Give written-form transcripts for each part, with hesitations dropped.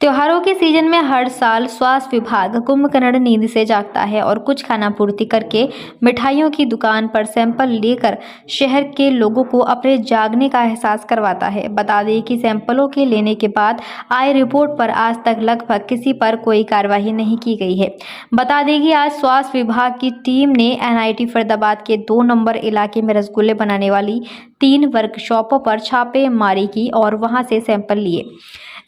त्योहारों के सीजन में हर साल स्वास्थ्य विभाग कुंभकर्ण नींद से जागता है और कुछ खानापूर्ति करके मिठाइयों की दुकान पर सैंपल लेकर शहर के लोगों को अपने जागने का एहसास करवाता है। बता दें कि सैंपलों के लेने के बाद आए रिपोर्ट पर आज तक लगभग किसी पर कोई कार्रवाई नहीं की गई है। बता दें कि आज स्वास्थ्य विभाग की टीम ने एनआईटी फरीदाबाद के 2 नंबर इलाके में रसगुल्ले बनाने वाली 3 वर्कशॉपों पर छापेमारी की और वहां से सैंपल लिए।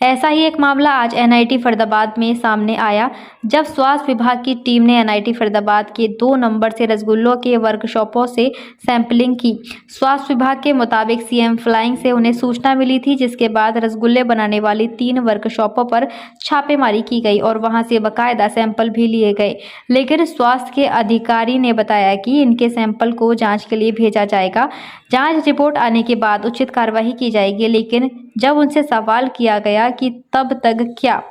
ऐसा ही एक मामला आज एनआईटी फरीदाबाद में सामने आया, जब स्वास्थ्य विभाग की टीम ने एनआईटी फरीदाबाद के 2 नंबर से रसगुल्लों के वर्कशॉपों से सैंपलिंग की। स्वास्थ्य विभाग के मुताबिक सीएम फ्लाइंग से उन्हें सूचना मिली थी, जिसके बाद रसगुल्ले बनाने वाली 3 वर्कशॉपों पर छापेमारी की गई और वहां से बाकायदा सैंपल भी लिए गए। लेकिन स्वास्थ्य के अधिकारी ने बताया कि इनके सैंपल को जाँच के लिए भेजा जाएगा। जाँच रिपोर्ट आने के बाद उचित कार्रवाई की जाएगी। लेकिन जब उनसे सवाल किया गया कि तब तक क्या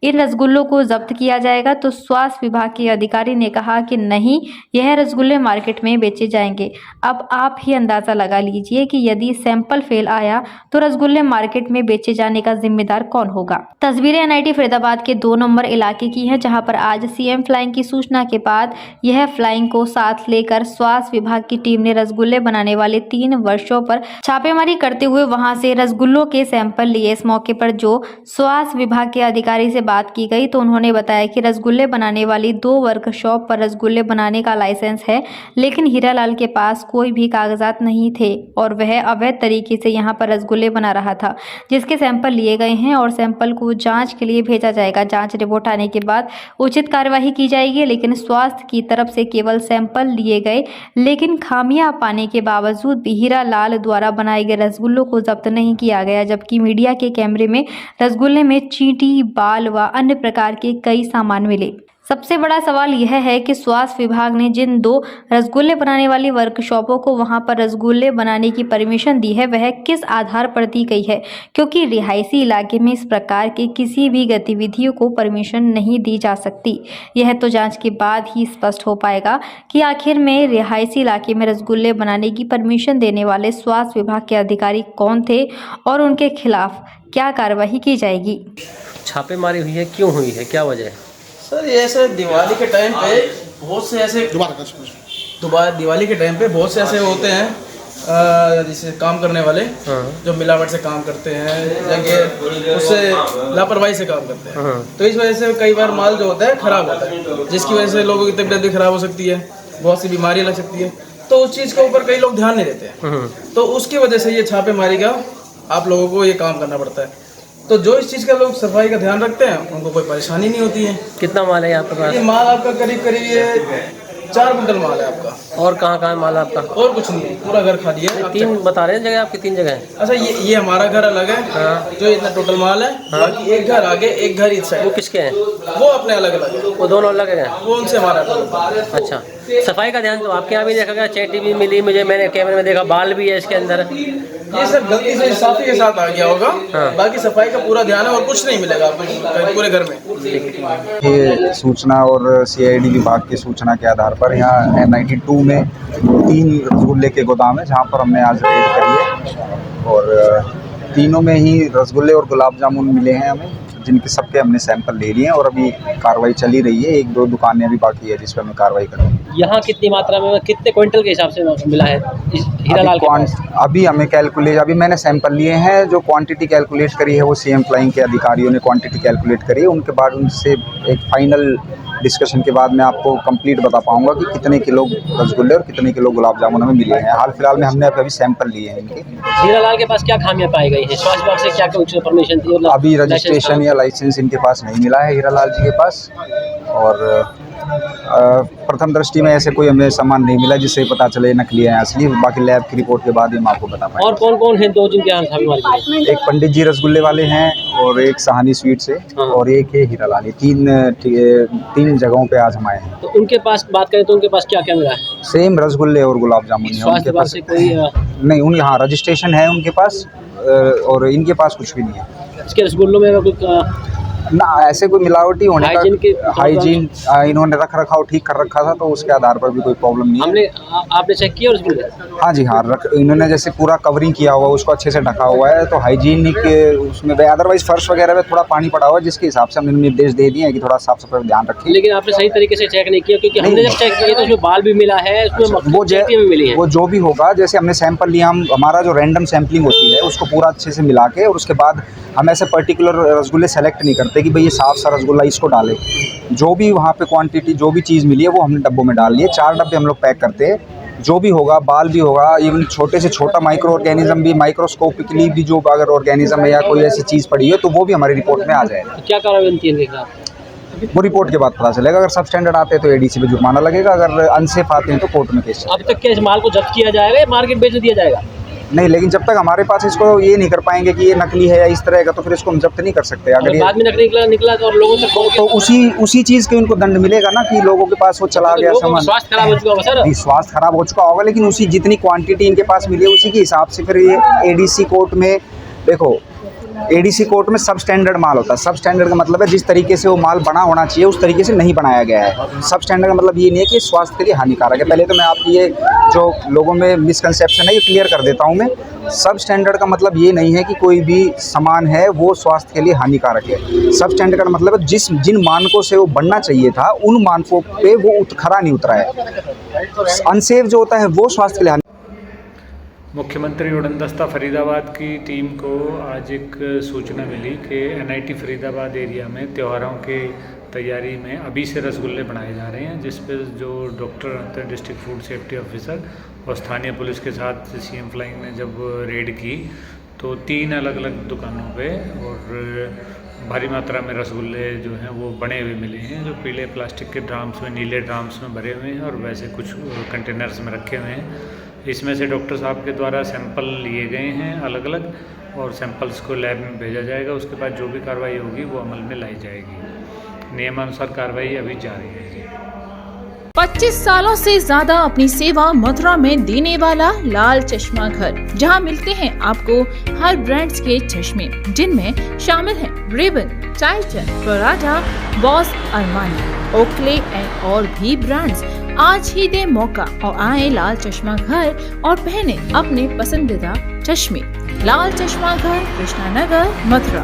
इन रसगुल्लों को जब्त किया जाएगा, तो स्वास्थ्य विभाग के अधिकारी ने कहा कि नहीं, यह रसगुल्ले मार्केट में बेचे जाएंगे। अब आप ही अंदाज़ा लगा लीजिए कि यदि सैंपल फेल आया तो रसगुल्ले मार्केट में बेचे जाने का जिम्मेदार कौन होगा। तस्वीरें एनआईटी फरीदाबाद के 2 नंबर इलाके की हैं, जहां पर आज सीएम फ्लाइंग की सूचना के बाद यह फ्लाइंग को साथ लेकर स्वास्थ्य विभाग की टीम ने रसगुल्ले बनाने वाले 3 वर्षों पर छापेमारी करते हुए वहां से रसगुल्लों के सैंपल लिए। इस मौके पर जो स्वास्थ्य विभाग के अधिकारी से बात की गई तो उन्होंने बताया कि रसगुल्ले बनाने वाली 2 वर्कशॉप पर रसगुल्ले बनाने का लाइसेंस है, लेकिन हीरालाल के पास कोई भी कागजात नहीं थे और वह अवैध तरीके से यहां पर रसगुल्ले बना रहा था, जिसके सैंपल लिए गए हैं और सैंपल को जांच के लिए भेजा जाएगा। जांच रिपोर्ट आने के बाद उचित कार्यवाही की जाएगी। लेकिन स्वास्थ्य की तरफ से केवल सैंपल लिए गए, लेकिन खामियां पाने के बावजूद भी हीरालाल द्वारा बनाए गए रसगुल्लों को जब्त नहीं किया गया, जबकि मीडिया के कैमरे में रसगुल्ले में चींटी, बाल व अन्य प्रकार के कई सामान मिले। सबसे बड़ा सवाल यह है कि स्वास्थ्य विभाग ने जिन 2 रसगुल्ले बनाने वाली वर्कशॉपों को वहां पर रसगुल्ले बनाने की परमिशन दी है, वह किस आधार पर दी गई है, क्योंकि रिहायशी इलाके में इस प्रकार के किसी भी गतिविधियों को परमिशन नहीं दी जा सकती। यह तो जांच के बाद ही स्पष्ट हो पाएगा कि आखिर में रिहायशी इलाके में रसगुल्ले बनाने की परमिशन देने वाले स्वास्थ्य विभाग के अधिकारी कौन थे और उनके खिलाफ क्या कार्रवाई की जाएगी। छापेमारी हुई है, क्यों हुई है, क्या वजह है? सर ये ऐसे दिवाली के टाइम पे बहुत से ऐसे दिवाली के टाइम पे बहुत से ऐसे होते हैं जैसे काम करने वाले जो मिलावट से काम करते हैं या उससे लापरवाही से काम करते हैं। तो इस वजह से कई बार माल जो होता है खराब होता है, जिसकी वजह से लोगों की तबीयत भी खराब हो सकती है, बहुत सी बीमारियाँ लग सकती है। तो उस चीज़ के ऊपर कई लोग ध्यान नहीं देते हैं, तो उसकी वजह से ये छापेमारी का आप लोगों को ये काम करना पड़ता है। तो जो इस चीज़ का लोग सफाई का ध्यान रखते हैं उनको कोई परेशानी नहीं होती है। कितना माल है आपके पास? ये माल आपका करीब ये 4 कुंटल माल है आपका। और कहाँ माल है आपका? और कुछ नहीं, पूरा घर खाली है। 3 बता रहे हैं जगह, आपकी 3 जगह है? अच्छा, ये हमारा घर अलग है, जो इतना टोटल माल है। बाकी एक घर आगे, एक घर इस साइड। वो किसके हैं? वो अपने अलग अलग है। वो दोनों अलग हैं? वो उनसे हमारा। अच्छा, सफाई का ध्यान तो आपके यहाँ भी देखा गया, चेटी भी मिली मुझे, मैंने कैमरे में देखा, बाल भी है इसके अंदर। ये सब गलती से साफी के साथ आ गया होगा। बाकी सफाई का पूरा ध्यान है और कुछ नहीं मिलेगा आपको पूरे घर में। ये सूचना और सीआईडी विभाग की सूचना के आधार पर यहाँ एनआईटी 2 में 3 रसगुल्ले के गोदाम है, जहाँ पर हमने आज रेड करी है और तीनों में ही रसगुल्ले और गुलाब जामुन मिले हैं हमें, जिनके सबके हमने सैंपल ले लिए हैं और अभी कार्रवाई चली रही है। 1-2 दुकानें अभी बाकी है जिस पर हमें कार्रवाई कर रहे हैं। यहाँ कितनी मात्रा में, कितने क्विंटल के हिसाब से मिला है हीरालाल के पास? अभी हमें अभी मैंने सैंपल लिए हैं, जो क्वांटिटी कैलकुलेट करी है वो सीएम फ्लाइंग के अधिकारियों ने क्वांटिटी कैलकुलेट करी है। उनके बाद उनसे एक फाइनल डिस्कशन के बाद मैं आपको कंप्लीट बता पाऊंगा कि कितने किलो रसगुल्ले और कितने किलो गुलाब जामुन हमें मिले हैं। हाल फिलहाल में हमने अभी सैंपल लिए हैं इनके। हीरालाल के पास क्या खामियां पाई गई है? स्वास्थ्य विभाग से क्या कुछ परमिशन थी? अभी रजिस्ट्रेशन या लाइसेंस इनके पास नहीं मिला है हीरालाल जी के पास, और प्रथम दृष्टि में ऐसे कोई हमें सामान नहीं मिला जिससे पता चले नकली है असली। बाकी लैब की रिपोर्ट के बाद ही हम आपको बता पाएंगे। और कौन कौन है 2 जिनके यहाँ छापेमारी की? एक पंडित जी रसगुल्ले वाले हैं और एक सहानी स्वीट से और एक है हीरालाल। 3 जगहों पे आज हम आए हैं। तो उनके पास बात करें तो उनके पास क्या क्या मिला है? सेम रसगुल्ले और गुलाब जामुन है स्वास्थ्य विभाग से कोई नहीं। उन यहाँ रजिस्ट्रेशन है उनके पास और इनके पास कुछ भी नहीं है। इसके रसगुल्लों में कुछ ना ऐसे कोई मिलावटी होने हाइजीन का हाइजीन इन्होंने रख रखाव ठीक कर रखा था, तो उसके आधार पर भी कोई प्रॉब्लम नहीं है। आपने चेक किया उसमें? हाँ जी हाँ, इन्होंने जैसे पूरा कवरिंग किया हुआ, उसको अच्छे से ढका हुआ है, तो हाइजीनिक उसमें अदरवाइज फर्श वगैरह में थोड़ा पानी पड़ा हुआ है, जिसके हिसाब से हमने निर्देश दे दिए हैं कि थोड़ा साफ सफाई ध्यान रखें। लेकिन आपने सही तरीके से चेक नहीं किया, क्योंकि हमने जब चेक किया तो उसमें बाल भी मिला है, उसमें भी मिली है। वो जो भी होगा, जैसे हमने सैंपल लिया, हमारा जो रैंडम सैम्पलिंग होती है उसको पूरा अच्छे से मिला के, और उसके बाद हम ऐसे पर्टिकुलर रसगुल्ले सेलेक्ट नहीं करते कि भाई ये साफ सा रसगुल्ला इसको डालें। जो भी वहाँ पे क्वांटिटी जो भी चीज़ मिली है वो हमने डब्बों में डाल ली है। 4 डब्बे हम लोग पैक करते हैं। जो भी होगा, बाल भी होगा, इवन छोटे से छोटा माइक्रो ऑर्गेनिज्म भी, माइक्रोस्कोपिकली भी जो अगर ऑर्गेनिज्म है या कोई ऐसी चीज़ पड़ी है, तो वो भी हमारी रिपोर्ट में आ जाएगा। तो क्या कार्रवाई बनती है इनके खिलाफ? वो रिपोर्ट के बाद पता चलेगा। अगर सब स्टैंडर्ड आते हैं तो एडीसी पे जुर्माना लगेगा, अगर अनसेफ आते हैं तो कोर्ट में केस। अब तक क्या इस माल को जब्त किया जाएगा या मार्केट बेच दिया जाएगा? नहीं, लेकिन जब तक हमारे पास इसको ये नहीं कर पाएंगे कि ये नकली है या इस तरह का, तो फिर इसको हम जब्त नहीं कर सकते। अगर बाद में नकली निकला तो लोगों तो उसी चीज़ के उनको दंड मिलेगा ना, कि लोगों के पास वो चला गया सामान। स्वास्थ्य खराब हो चुका होगा सर। स्वास्थ्य खराब हो चुका होगा, लेकिन उसी जितनी क्वांटिटी इनके पास मिली है उसी के हिसाब से फिर ये एडीसी कोर्ट में, देखो एडीसी कोर्ट में सब स्टैंडर्ड माल होता है। सब स्टैंडर्ड का मतलब है जिस तरीके से वो माल बना होना चाहिए उस तरीके से नहीं बनाया गया है। सब स्टैंडर्ड का मतलब ये नहीं है कि स्वास्थ्य के लिए हानिकारक है। पहले तो मैं आपकी ये जो लोगों में मिसकंसेप्शन है ये क्लियर कर देता हूँ मैं। सब स्टैंडर्ड का मतलब ये नहीं है कि कोई भी सामान है वो स्वास्थ्य के लिए हानिकारक है। सब स्टैंडर्ड का मतलब है जिन मानकों से वो बनना चाहिए था उन मानकों पे वो खरा नहीं उतरा है। अनसेफ जो होता है वो स्वास्थ्य के लिए। मुख्यमंत्री उड़नदस्ता फरीदाबाद की टीम को आज एक सूचना मिली कि एनआईटी फरीदाबाद एरिया में त्योहारों के तैयारी में अभी से रसगुल्ले बनाए जा रहे हैं, जिस पर जो डॉक्टर रहते हैं डिस्ट्रिक्ट फूड सेफ्टी ऑफिसर और स्थानीय पुलिस के साथ सीएम फ्लाइंग ने जब रेड की तो 3 अलग अलग दुकानों पे और भारी मात्रा में रसगुल्ले जो हैं वो बने हुए मिले हैं, जो पीले प्लास्टिक के ड्राम्स में, नीले ड्राम्स में भरे हुए हैं और वैसे कुछ कंटेनर्स में रखे हुए हैं। इसमें से डॉक्टर साहब के द्वारा सैंपल लिए गए हैं अलग अलग, और सैंपल्स को लैब में भेजा जाएगा। उसके बाद जो भी कार्रवाई होगी वो अमल में लाई जाएगी। नियमानुसार कार्रवाई अभी जारी है। 25 सालों से ज्यादा अपनी सेवा मथुरा में देने वाला लाल चश्मा घर, जहां मिलते हैं आपको हर ब्रांड्स के चश्मे, जिनमें शामिल हैं Ray Ban, Titan, Prada, Boss, Armani, Oakley और भी ब्रांड्स। आज ही दे मौका और आए लाल चश्मा घर और पहने अपने पसंदीदा चश्मे। लाल चश्मा घर, कृष्णा नगर, मथुरा।